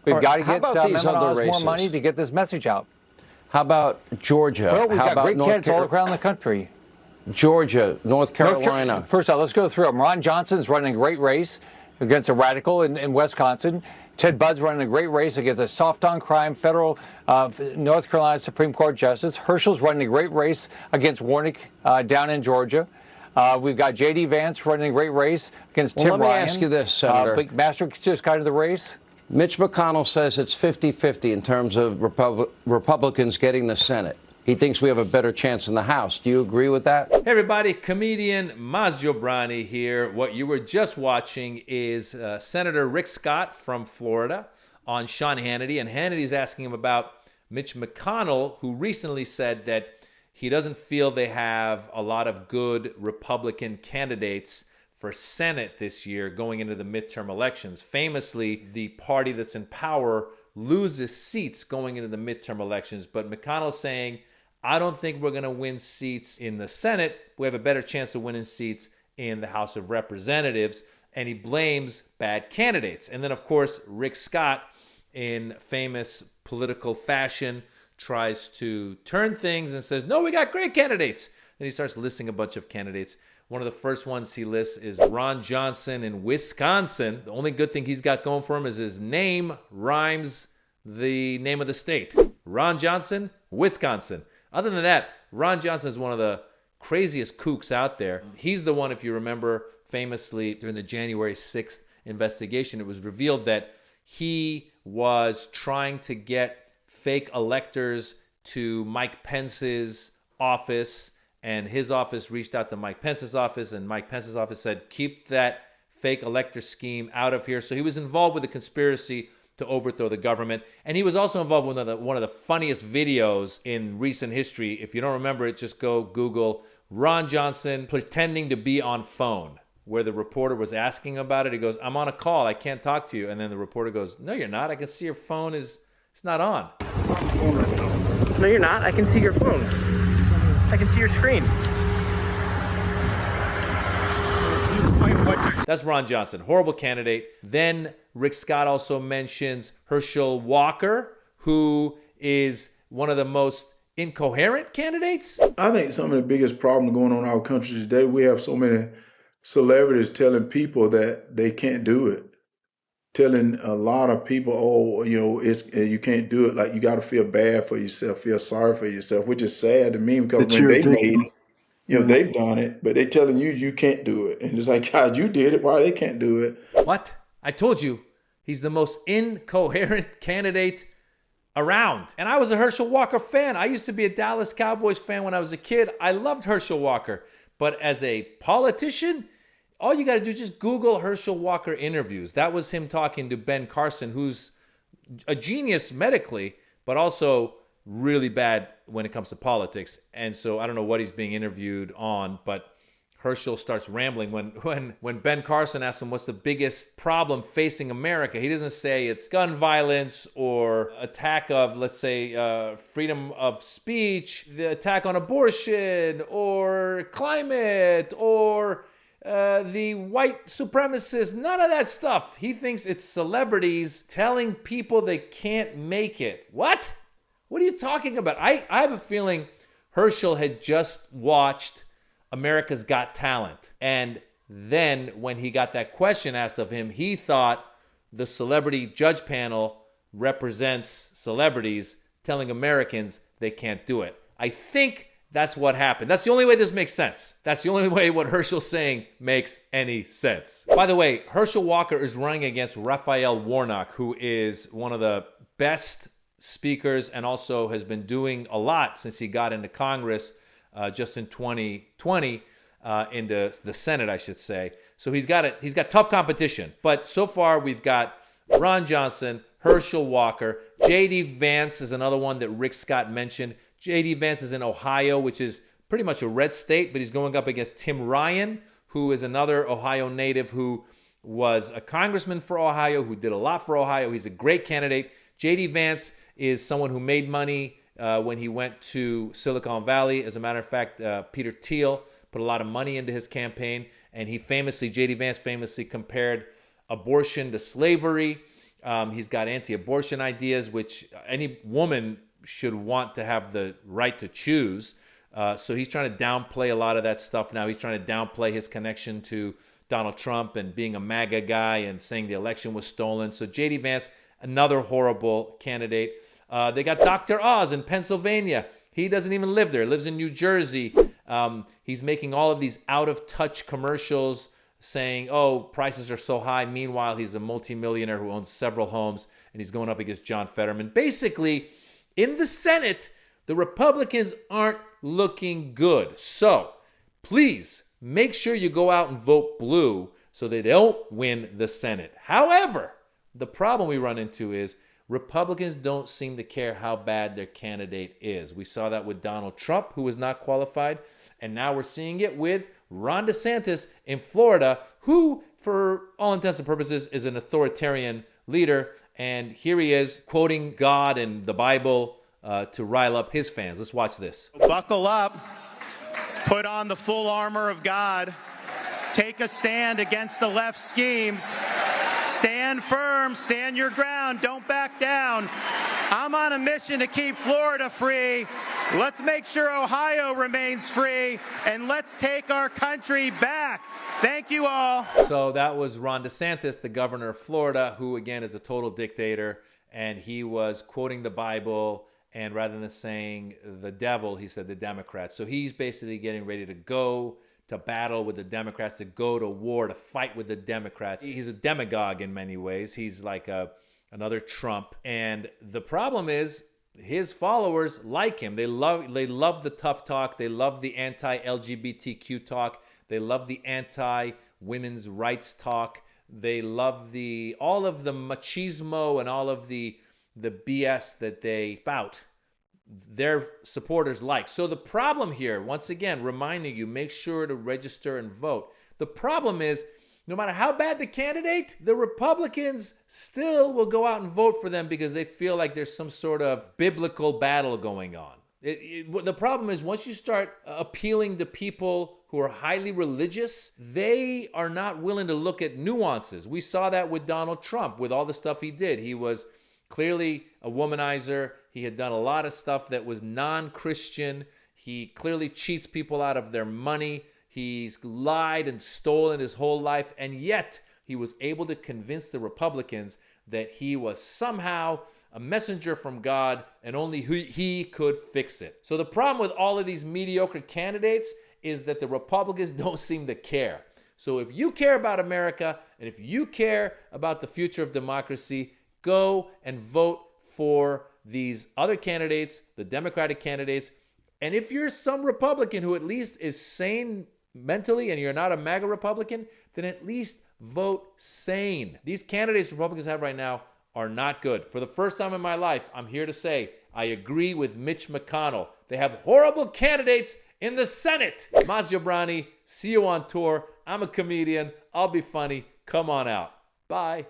We've got to how get about these Mehmet other Oz more races? money to get this message out. How about Georgia? Well, we've How got about great candidates all around the country. Georgia, North Carolina. First off, let's go through them. Ron Johnson's running a great race against a radical in Wisconsin. Ted Budd's running a great race against a soft-on-crime federal North Carolina Supreme Court justice. Herschel's running a great race against Warnock down in Georgia. We've got J.D. Vance running a great race against Tim Ryan. Let me ask you this, Senator. But Mastrick just got into the race. Mitch McConnell says it's 50-50 in terms of Republicans getting the Senate. He thinks we have a better chance in the House. Do you agree with that? Hey everybody, comedian Maz Jobrani here. What you were just watching is Senator Rick Scott from Florida on Sean Hannity, and Hannity's asking him about Mitch McConnell, who recently said that he doesn't feel they have a lot of good Republican candidates for Senate this year going into the midterm elections. Famously, the party that's in power loses seats going into the midterm elections, but McConnell's saying, I don't think we're going to win seats in the Senate. We have a better chance of winning seats in the House of Representatives. And he blames bad candidates. And then, of course, Rick Scott, in famous political fashion, tries to turn things and says, no, we got great candidates. Then he starts listing a bunch of candidates. One of the first ones he lists is Ron Johnson in Wisconsin. The only good thing he's got going for him is his name rhymes the name of the state. Ron Johnson, Wisconsin. Other than that, Ron Johnson is one of the craziest kooks out there. He's the one, if you remember, famously during the January 6th investigation, it was revealed that he was trying to get fake electors to Mike Pence's office, and his office reached out to Mike Pence's office, and Mike Pence's office said, keep that fake elector scheme out of here. So he was involved with a conspiracy to overthrow the government. And he was also involved with one of the funniest videos in recent history. If you don't remember it, just go Google Ron Johnson pretending to be on phone, where the reporter was asking about it. He goes, I'm on a call, I can't talk to you. And then the reporter goes, no, you're not. I can see your phone it's not on. No, you're not. I can see your phone. I can see your screen. That's Ron Johnson, horrible candidate. Then Rick Scott also mentions Herschel Walker, who is one of the most incoherent candidates. I think some of the biggest problems going on in our country today, we have so many celebrities telling people that they can't do it. Telling a lot of people, oh, you can't do it. Like, you got to feel bad for yourself, feel sorry for yourself, which is sad to me, because when they made it, they've done it, but they're telling you can't do it. And it's like, God, you did it. Why they can't do it? What? I told you, he's the most incoherent candidate around. And I was a Herschel Walker fan. I used to be a Dallas Cowboys fan when I was a kid. I loved Herschel Walker. But as a politician, all you got to do is just Google Herschel Walker interviews. That was him talking to Ben Carson, who's a genius medically, but also really bad when it comes to politics. And so I don't know what he's being interviewed on, but Herschel starts rambling when Ben Carson asks him what's the biggest problem facing America. He doesn't say it's gun violence or attack of, let's say, freedom of speech, the attack on abortion, or climate, or the white supremacists, none of that stuff. He thinks it's celebrities telling people they can't make it. What? What are you talking about? I have a feeling Herschel had just watched America's Got Talent. And then when he got that question asked of him, he thought the celebrity judge panel represents celebrities telling Americans they can't do it. I think that's what happened. That's the only way this makes sense. That's the only way what Herschel's saying makes any sense. By the way, Herschel Walker is running against Raphael Warnock, who is one of the best speakers and also has been doing a lot since he got into Congress just in 2020, into the Senate, I should say. So he's got tough competition. But so far we've got Ron Johnson, Herschel Walker, J.D. Vance is another one that Rick Scott mentioned. J.D. Vance is in Ohio, which is pretty much a red state, but he's going up against Tim Ryan, who is another Ohio native who was a congressman for Ohio, who did a lot for Ohio. He's a great candidate. J.D. Vance is someone who made money when he went to Silicon Valley. As a matter of fact, Peter Thiel put a lot of money into his campaign, and J.D. Vance famously compared abortion to slavery. He's got anti-abortion ideas, which any woman should want to have the right to choose. So he's trying to downplay a lot of that stuff now. He's trying to downplay his connection to Donald Trump and being a MAGA guy and saying the election was stolen. So J.D. Vance, another horrible candidate. They got Dr. Oz in Pennsylvania. He doesn't even live there. He lives in New Jersey. He's making all of these out-of-touch commercials saying, oh, prices are so high. Meanwhile, he's a multimillionaire who owns several homes, and he's going up against John Fetterman. Basically, in the Senate, the Republicans aren't looking good. So please make sure you go out and vote blue so they don't win the Senate. However, the problem we run into is Republicans don't seem to care how bad their candidate is. We saw that with Donald Trump, who was not qualified, and now we're seeing it with Ron DeSantis in Florida, who, for all intents and purposes, is an authoritarian leader. And here he is quoting God and the Bible to rile up his fans. Let's watch this. Buckle up, put on the full armor of God, take a stand against the left schemes, stand firm, stand your ground, don't back down. I'm on a mission to keep Florida free. Let's make sure Ohio remains free, and let's take our country back. Thank you all. So that was Ron DeSantis, the governor of Florida, who again is a total dictator, and he was quoting the Bible, and rather than saying the devil, he said the Democrats. So he's basically getting ready to go to battle with the Democrats, to go to war, to fight with the Democrats. He's a demagogue in many ways. He's like another Trump. And the problem is his followers like him. They love the tough talk. They love the anti-LGBTQ talk. They love the anti-women's rights talk. They love all of the machismo and all of the BS that they spout. Their supporters like. So the problem here, once again, reminding you, make sure to register and vote. The problem is, no matter how bad the candidate, the Republicans still will go out and vote for them because they feel like there's some sort of biblical battle going on. The problem is, once you start appealing to people who are highly religious, they are not willing to look at nuances. We saw that with Donald Trump, with all the stuff he did. He was clearly a womanizer. He had done a lot of stuff that was non-Christian. He clearly cheats people out of their money. He's lied and stolen his whole life. And yet he was able to convince the Republicans that he was somehow a messenger from God and only he could fix it. So the problem with all of these mediocre candidates is that the Republicans don't seem to care. So if you care about America and if you care about the future of democracy, go and vote for these other candidates, the Democratic candidates. And if you're some Republican who at least is sane mentally and you're not a MAGA Republican, then at least vote sane. These candidates Republicans have right now are not good. For the first time in my life, I'm here to say I agree with Mitch McConnell. They have horrible candidates in the Senate. Maz Jobrani, see you on tour. I'm a comedian. I'll be funny. Come on out. Bye.